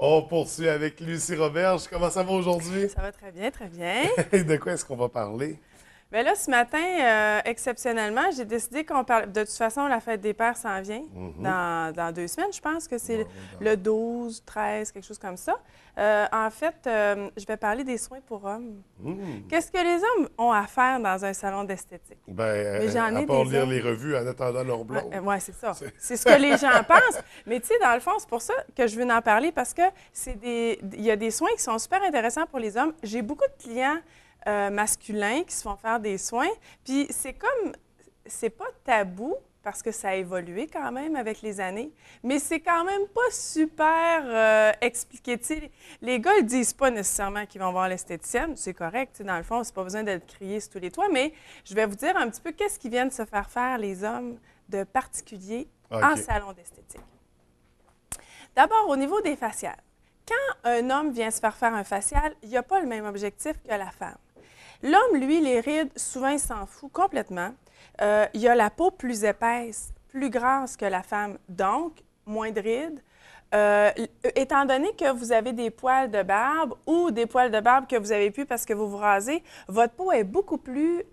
On poursuit avec Lucie Roberge. Comment ça va aujourd'hui? Ça va très bien, très bien. De quoi est-ce qu'on va parler? Bien là, ce matin, exceptionnellement, j'ai décidé qu'on parle. De toute façon, la fête des pères s'en vient dans 2 semaines. Je pense que c'est le 12, 13, quelque chose comme ça. En fait, je vais parler des soins pour hommes. Qu'est-ce que les hommes ont à faire dans un salon d'esthétique? Mais j'en À ai part des lire hommes. les revues en attendant leur blonde. Oui, c'est ça. C'est ce que les gens pensent. Mais tu sais, dans le fond, c'est pour ça que je veux en parler parce que il y a des soins qui sont super intéressants pour les hommes. J'ai beaucoup de clients masculins qui se font faire des soins. Puis c'est pas tabou parce que ça a évolué quand même avec les années, mais c'est quand même pas super expliqué. Tu sais, les gars, ils disent pas nécessairement qu'ils vont voir l'esthéticienne. C'est correct, tu sais, dans le fond, c'est pas besoin d'être crié sur tous les toits, mais je vais vous dire un petit peu qu'est-ce qu'ils viennent se faire les hommes de particulier en salon d'esthétique. D'abord, au niveau des faciales. Quand un homme vient se faire un facial, il n'a pas le même objectif que la femme. L'homme, lui, les rides, souvent, il s'en fout complètement. Il a la peau plus épaisse, plus grasse que la femme, donc moins de rides. Étant donné que vous avez des poils de barbe ou des poils de barbe que vous avez plus parce que vous vous rasez, votre peau est beaucoup plus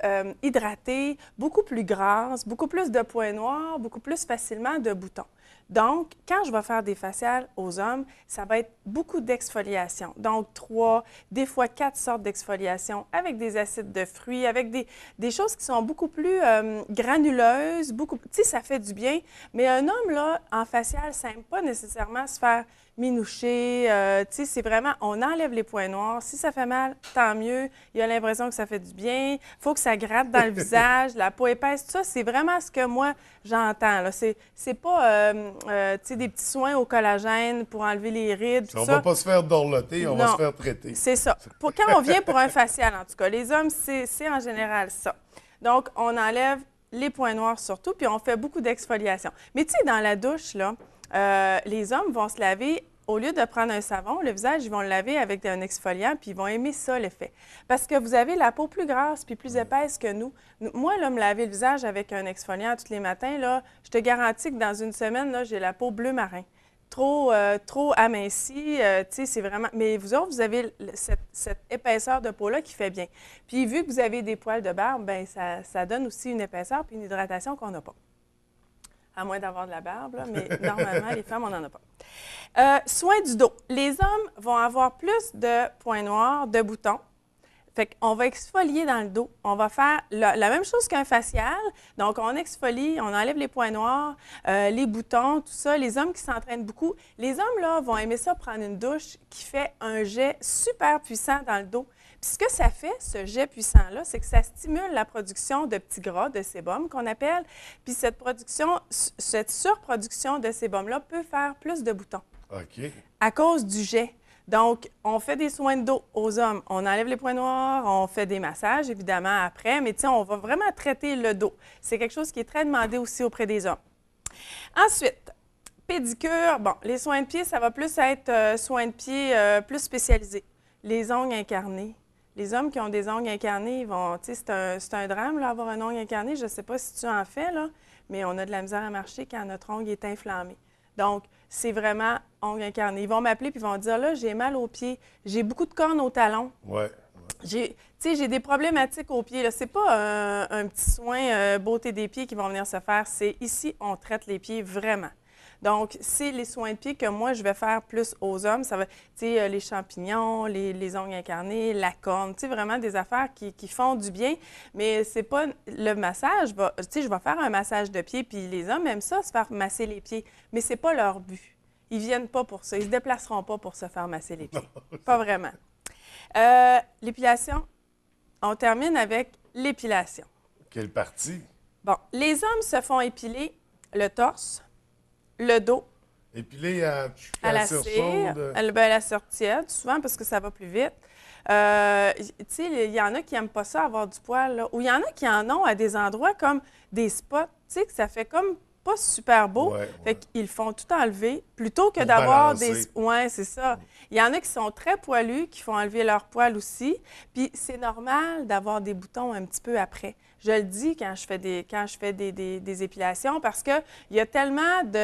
hydratée, beaucoup plus grasse, beaucoup plus de points noirs, beaucoup plus facilement de boutons. Donc, quand je vais faire des faciales aux hommes, ça va être beaucoup d'exfoliation. Donc, 3, des fois 4 sortes d'exfoliation avec des acides de fruits, avec des choses qui sont beaucoup plus granuleuses, tu sais, ça fait du bien. Mais un homme, là, en facial, ça n'aime pas nécessairement se faire minoucher. Tu sais, c'est vraiment, on enlève les points noirs. Si ça fait mal, tant mieux. Il a l'impression que ça fait du bien. Il faut que ça gratte dans le visage, la peau épaisse, tout ça, c'est vraiment ce que moi, j'entends. Là. C'est pas, tu sais, des petits soins au collagène pour enlever les rides, tout On ça. va pas se faire dorloter, on va se faire traiter. C'est ça. Quand on vient pour un facial, en tout cas, les hommes, c'est en général ça. Donc, on enlève les points noirs surtout, puis on fait beaucoup d'exfoliation. Mais tu sais, dans la douche, là, les hommes vont se laver, au lieu de prendre un savon, le visage, ils vont le laver avec un exfoliant, puis ils vont aimer ça, l'effet. Parce que vous avez la peau plus grasse puis plus épaisse que nous. Moi, là, me laver le visage avec un exfoliant tous les matins, là, je te garantis que dans une semaine, là, j'ai la peau bleu marin. Trop amincie, tu sais, c'est vraiment... Mais vous autres, vous avez cette épaisseur de peau-là qui fait bien. Puis vu que vous avez des poils de barbe, bien, ça donne aussi une épaisseur puis une hydratation qu'on n'a pas. À moins d'avoir de la barbe, là, mais normalement, les femmes, on n'en a pas. Soins du dos. Les hommes vont avoir plus de points noirs, de boutons. Fait qu'on va exfolier dans le dos. On va faire la même chose qu'un facial. Donc, on exfolie, on enlève les points noirs, les boutons, tout ça. Les hommes qui s'entraînent beaucoup, les hommes, là, vont aimer ça prendre une douche qui fait un jet super puissant dans le dos. Puis ce que ça fait, ce jet puissant-là, c'est que ça stimule la production de petits gras, de sébum qu'on appelle. Puis cette surproduction de sébum-là peut faire plus de boutons. OK. À cause du jet. Donc, on fait des soins de dos aux hommes. On enlève les points noirs, on fait des massages, évidemment, après. Mais tu sais, on va vraiment traiter le dos. C'est quelque chose qui est très demandé aussi auprès des hommes. Ensuite, pédicure. Bon, les soins de pied, ça va plus être soins de pied plus spécialisés. Les ongles incarnés. Les hommes qui ont des ongles incarnés, ils vont, tu sais, c'est un drame, là, avoir un ongle incarné. Je ne sais pas si tu en fais, là, mais on a de la misère à marcher quand notre ongle est inflammé. Donc, c'est vraiment ongle incarné. Ils vont m'appeler puis ils vont dire, là, j'ai mal aux pieds, j'ai beaucoup de cornes aux talons. Ouais. Tu sais, j'ai des problématiques aux pieds. Ce n'est pas un petit soin beauté des pieds qui vont venir se faire. C'est ici, on traite les pieds vraiment. Donc, c'est les soins de pied que moi, je vais faire plus aux hommes. Ça va, tu sais, les champignons, les ongles incarnés, la corne, tu sais, vraiment des affaires qui font du bien. Mais c'est pas le massage. Tu sais, je vais faire un massage de pied, puis les hommes aiment ça, se faire masser les pieds. Mais c'est pas leur but. Ils viennent pas pour ça. Ils se déplaceront pas pour se faire masser les pieds. Pas vraiment. L'épilation, on termine avec l'épilation. Quelle partie? Bon, les hommes se font épiler le torse, le dos. Épilé à la cire cire, chaude? à la cire tiède, souvent parce que ça va plus vite. Tu sais, il y en a qui n'aiment pas ça, avoir du poil, là. Ou il y en a qui en ont à des endroits comme des spots, tu sais, que ça fait comme pas super beau. Ouais, Fait qu'ils font tout enlever plutôt que Pour d'avoir balancer. Ouais, c'est ça. Il y en a qui sont très poilus, qui font enlever leur poil aussi. Puis c'est normal d'avoir des boutons un petit peu après. Je le dis quand je fais des épilations parce qu'il y a tellement tu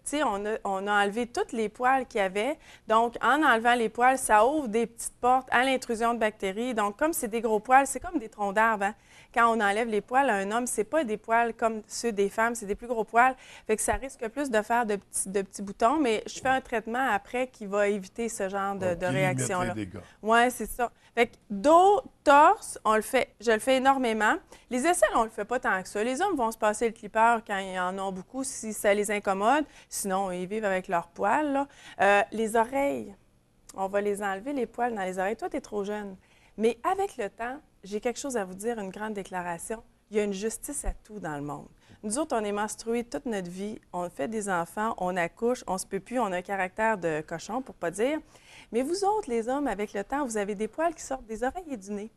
sais, on a enlevé tous les poils qu'il y avait. Donc, en enlevant les poils, ça ouvre des petites portes à l'intrusion de bactéries. Donc, comme c'est des gros poils, c'est comme des troncs d'arbres, hein? Quand on enlève les poils à un homme, c'est pas des poils comme ceux des femmes, c'est des plus gros poils. Fait que ça risque plus de faire de petits boutons, mais je fais un traitement après qui va éviter ce genre de réaction-là. Oui, c'est ça. Fait que dos, torse, je le fais énormément. Les aisselles, on le fait pas tant que ça. Les hommes vont se passer le clipper quand ils en ont beaucoup, si ça les incommode. Sinon, ils vivent avec leurs poils, là. Les oreilles, on va les enlever, les poils dans les oreilles. Toi, tu es trop jeune. Mais avec le temps, j'ai quelque chose à vous dire, une grande déclaration. Il y a une justice à tout dans le monde. Nous autres, on est menstrués toute notre vie, on fait des enfants, on accouche, on se peut plus, on a un caractère de cochon, pour pas dire. Mais vous autres, les hommes, avec le temps, vous avez des poils qui sortent des oreilles et du nez.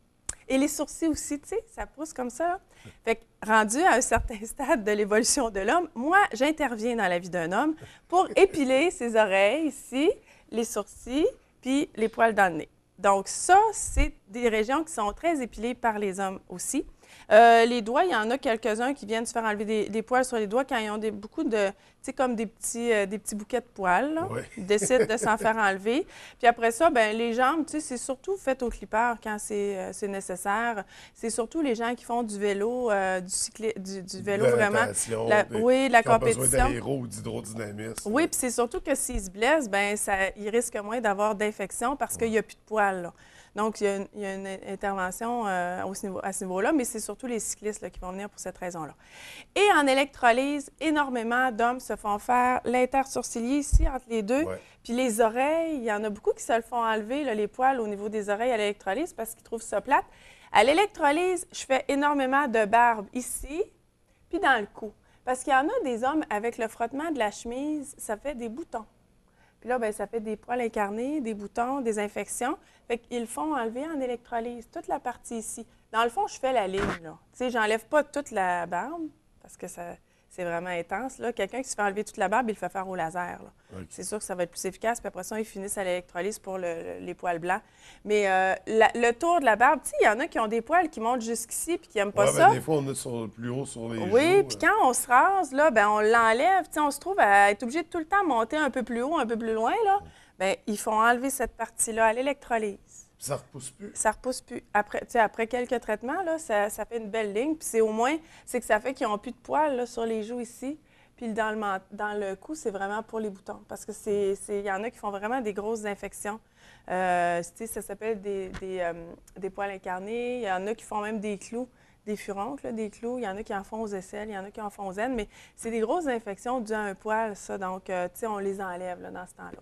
Et les sourcils aussi, tu sais, ça pousse comme ça. Fait que, rendu à un certain stade de l'évolution de l'homme, moi, j'interviens dans la vie d'un homme pour épiler ses oreilles ici, les sourcils, puis les poils dans le nez. Donc ça, c'est des régions qui sont très épilées par les hommes aussi. Les doigts, il y en a quelques-uns qui viennent se faire enlever des poils sur les doigts quand ils ont beaucoup de, tu sais, comme des petits bouquets de poils, là. Oui. Ils décident de s'en faire enlever. Puis après ça, bien, les jambes, tu sais, c'est surtout fait au clipper quand c'est nécessaire. C'est surtout les gens qui font du vélo, du vélo vraiment. Oui, de la compétition. Besoin d'aéro ou d'hydrodynamisme. Oui, puis c'est surtout que s'ils se blessent, bien, ils risquent moins d'avoir d'infection parce qu'il n'y a plus de poils, là. Donc, il y a une intervention à ce niveau-là, mais c'est surtout les cyclistes là, qui vont venir pour cette raison-là. Et en électrolyse, énormément d'hommes se font faire l'intersourcilier ici, entre les deux. Ouais. Puis les oreilles, il y en a beaucoup qui se le font enlever, là, les poils au niveau des oreilles à l'électrolyse parce qu'ils trouvent ça plate. À l'électrolyse, je fais énormément de barbe ici, puis dans le cou. Parce qu'il y en a des hommes, avec le frottement de la chemise, ça fait des boutons. Puis là, bien, ça fait des poils incarnés, des boutons, des infections. Fait qu'ils le font enlever en électrolyse, toute la partie ici. Dans le fond, je fais la ligne, là. Tu sais, j'enlève pas toute la barbe, parce que c'est vraiment intense, là. Quelqu'un qui se fait enlever toute la barbe, il le fait faire au laser, là. Okay. C'est sûr que ça va être plus efficace, puis après ça, ils finissent à l'électrolyse pour les poils blancs. Mais le tour de la barbe, tu sais, il y en a qui ont des poils qui montent jusqu'ici puis qui n'aiment pas ça. Des fois, on est plus haut sur les joues. Oui, puis quand on se rase, là, bien, on l'enlève. Tu sais, on se trouve à être obligé de tout le temps monter un peu plus haut, un peu plus loin, là. Bien, ils font enlever cette partie-là à l'électrolyse. Ça repousse plus? Ça repousse plus. Après quelques traitements, là, ça fait une belle ligne. Puis c'est que ça fait qu'ils n'ont plus de poils là, sur les joues ici. Puis dans le cou, c'est vraiment pour les boutons. Parce que il y en a qui font vraiment des grosses infections. Ça s'appelle des poils incarnés. Il y en a qui font même des clous, des furoncles, là, des clous. Il y en a qui en font aux aisselles, il y en a qui en font aux aines. Mais c'est des grosses infections dues à un poil, ça. Donc, on les enlève là, dans ce temps-là.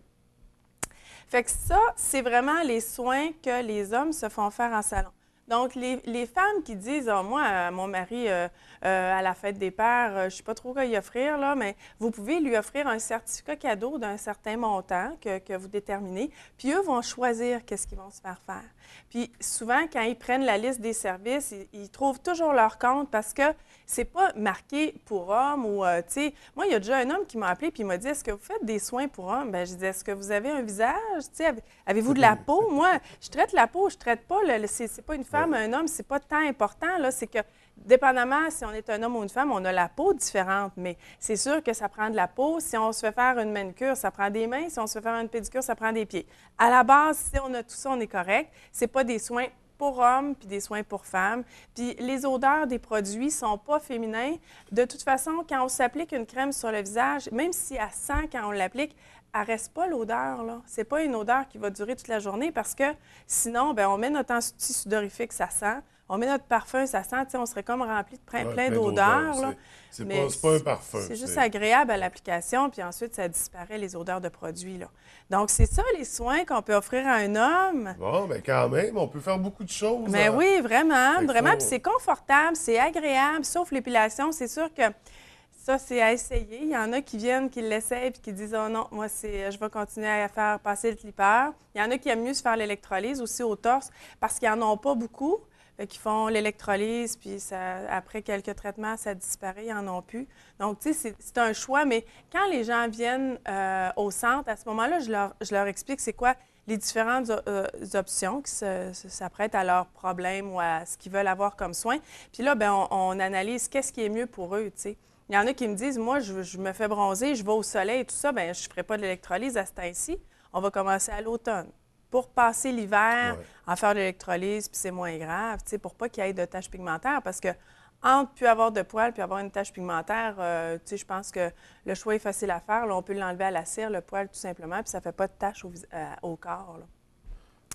Fait que ça, c'est vraiment les soins que les hommes se font faire en salon. Donc, les femmes qui disent « moi, mon mari, à la fête des pères, je ne sais pas trop quoi lui offrir, là, mais vous pouvez lui offrir un certificat cadeau d'un certain montant que vous déterminez, puis eux vont choisir qu'est-ce qu'ils vont se faire faire. Puis souvent, quand ils prennent la liste des services, ils trouvent toujours leur compte parce que c'est pas marqué pour hommes ou, tu sais, moi, il y a déjà un homme qui m'a appelé puis il m'a dit « Est-ce que vous faites des soins pour hommes? » Bien, je dis « Est-ce que vous avez un visage? Tu sais, avez-vous de la peau? » Moi, je traite la peau, je traite pas, c'est pas une femme, un homme, c'est pas tant important, là, c'est que dépendamment si on est un homme ou une femme, on a la peau différente, mais c'est sûr que ça prend de la peau. Si on se fait faire une manucure, ça prend des mains. Si on se fait faire une pédicure, ça prend des pieds. À la base, si on a tout ça, on est correct. C'est pas des soins pour hommes puis des soins pour femmes. Puis les odeurs des produits sont pas féminins. De toute façon, quand on s'applique une crème sur le visage, même si elle sent quand on l'applique, elle reste pas l'odeur, là. C'est pas une odeur qui va durer toute la journée parce que sinon, bien, on met notre anti-sudorifique, ça sent. On met notre parfum, ça sent, on serait comme rempli de plein d'odeurs. C'est pas un parfum. C'est juste agréable à l'application, puis ensuite, ça disparaît, les odeurs de produits, là. Donc, c'est ça, les soins qu'on peut offrir à un homme. Bon, bien quand même, on peut faire beaucoup de choses. Mais oui, vraiment, vraiment. Puis c'est confortable, c'est agréable, sauf l'épilation. C'est sûr que ça, c'est à essayer. Il y en a qui viennent, qui l'essayent, puis qui disent « Oh non, moi, je vais continuer à faire passer le clipper. » Il y en a qui aiment mieux se faire l'électrolyse aussi au torse parce qu'ils n'en ont pas beaucoup. Qui font l'électrolyse, puis après quelques traitements, ça disparaît, ils n'en ont plus. Donc, tu sais, c'est un choix, mais quand les gens viennent au centre, à ce moment-là, je leur explique c'est quoi les différentes options qui s'apprêtent à leurs problèmes ou à ce qu'ils veulent avoir comme soin. Puis là, bien, on analyse qu'est-ce qui est mieux pour eux, tu sais. Il y en a qui me disent, moi, je me fais bronzer, je vais au soleil et tout ça, bien, je ne ferai pas de l'électrolyse à ce temps-ci. On va commencer à l'automne. Pour passer l'hiver, en faire de l'électrolyse, puis c'est moins grave, tu sais, pour pas qu'il y ait de taches pigmentaires, parce que entre plus avoir de poils puis avoir une tache pigmentaire, tu sais, je pense que le choix est facile à faire. Là, on peut l'enlever à la cire, le poil, tout simplement, puis ça fait pas de tache au corps, là.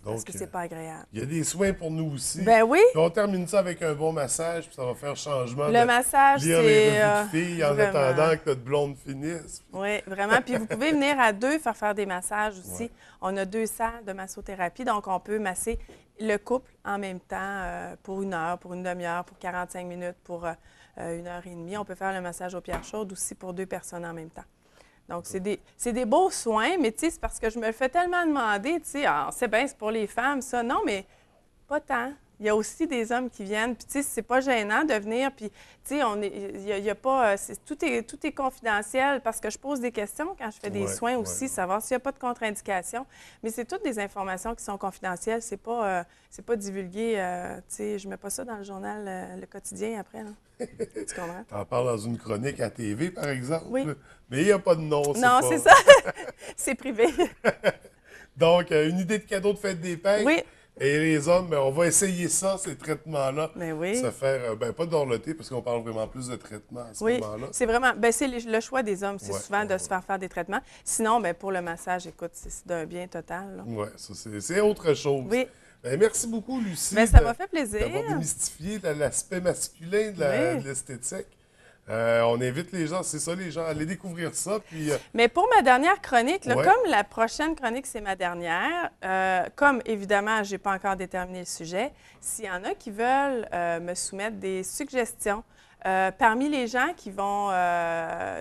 Parce que c'est pas agréable. Il y a des soins pour nous aussi. Ben oui. Puis on termine ça avec un bon massage, puis ça va faire changement. Le massage, lire les revues de filles en vraiment attendant que notre blonde finisse. Oui, vraiment. Puis vous pouvez venir à deux faire des massages aussi. Ouais. On a 2 salles de massothérapie, donc on peut masser le couple en même temps pour 1 heure, pour une demi-heure, pour 45 minutes, pour 1h30. On peut faire le massage aux pierres chaudes aussi pour 2 personnes en même temps. Donc, c'est des beaux soins, mais tu sais, c'est parce que je me le fais tellement demander, tu sais, c'est bien, c'est pour les femmes, ça. Non, mais pas tant. Il y a aussi des hommes qui viennent, puis tu sais, c'est pas gênant de venir, puis tu sais, il y a pas... tout est confidentiel parce que je pose des questions quand je fais des soins aussi, savoir s'il n'y a pas de contre-indication. Mais c'est toutes des informations qui sont confidentielles, c'est pas divulgué, tu sais, je mets pas ça dans le journal Le Quotidien après, là. Tu comprends? Tu en parles dans une chronique à TV, par exemple. Oui. Mais il n'y a pas de nom. Non, c'est ça. C'est privé. Donc, une idée de cadeau de fête des pères. Oui. Et les hommes, bien, on va essayer ça, ces traitements-là. Mais oui. Se faire, pas d'orloter, parce qu'on parle vraiment plus de traitements à ce moment-là. C'est vraiment, c'est le choix des hommes, c'est souvent de se faire des traitements. Sinon, bien, pour le massage, écoute, c'est d'un bien total. Oui, ça, c'est autre chose. Oui. Bien, merci beaucoup, Lucie. Bien, ça m'a fait plaisir. D'avoir démystifié l'aspect masculin de l'esthétique. On invite les gens, c'est ça, les gens, à aller découvrir ça. Puis, Mais pour ma dernière chronique, là, comme la prochaine chronique, c'est ma dernière, comme évidemment, je n'ai pas encore déterminé le sujet, s'il y en a qui veulent me soumettre des suggestions, parmi les gens qui vont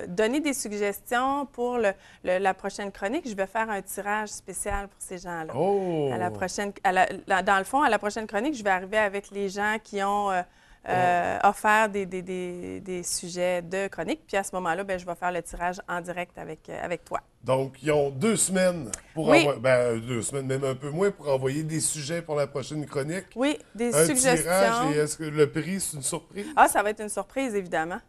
donner des suggestions pour la prochaine chronique, je vais faire un tirage spécial pour ces gens-là. Oh! À la prochaine, dans le fond, à la prochaine chronique, je vais arriver avec les gens qui ont... offert des sujets de chronique. Puis à ce moment-là, bien, je vais faire le tirage en direct avec toi. Donc, ils ont 2 semaines pour envoyer, 2 semaines, même un peu moins, pour envoyer des sujets pour la prochaine chronique. Oui, des suggestions. Tirage, et est-ce que le prix, c'est une surprise? Ah, ça va être une surprise, évidemment.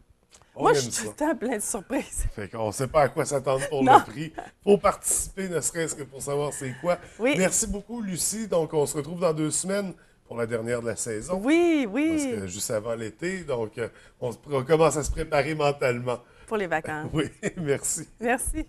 Moi, je suis tout le temps plein de surprises. Fait qu'on ne sait pas à quoi s'attendre pour le prix. Il faut participer, ne serait-ce que pour savoir c'est quoi. Oui. Merci beaucoup, Lucie. Donc, on se retrouve dans 2 semaines. Pour la dernière de la saison. Oui, oui. Parce que juste avant l'été, donc on commence à se préparer mentalement. Pour les vacances. Oui, merci. Merci.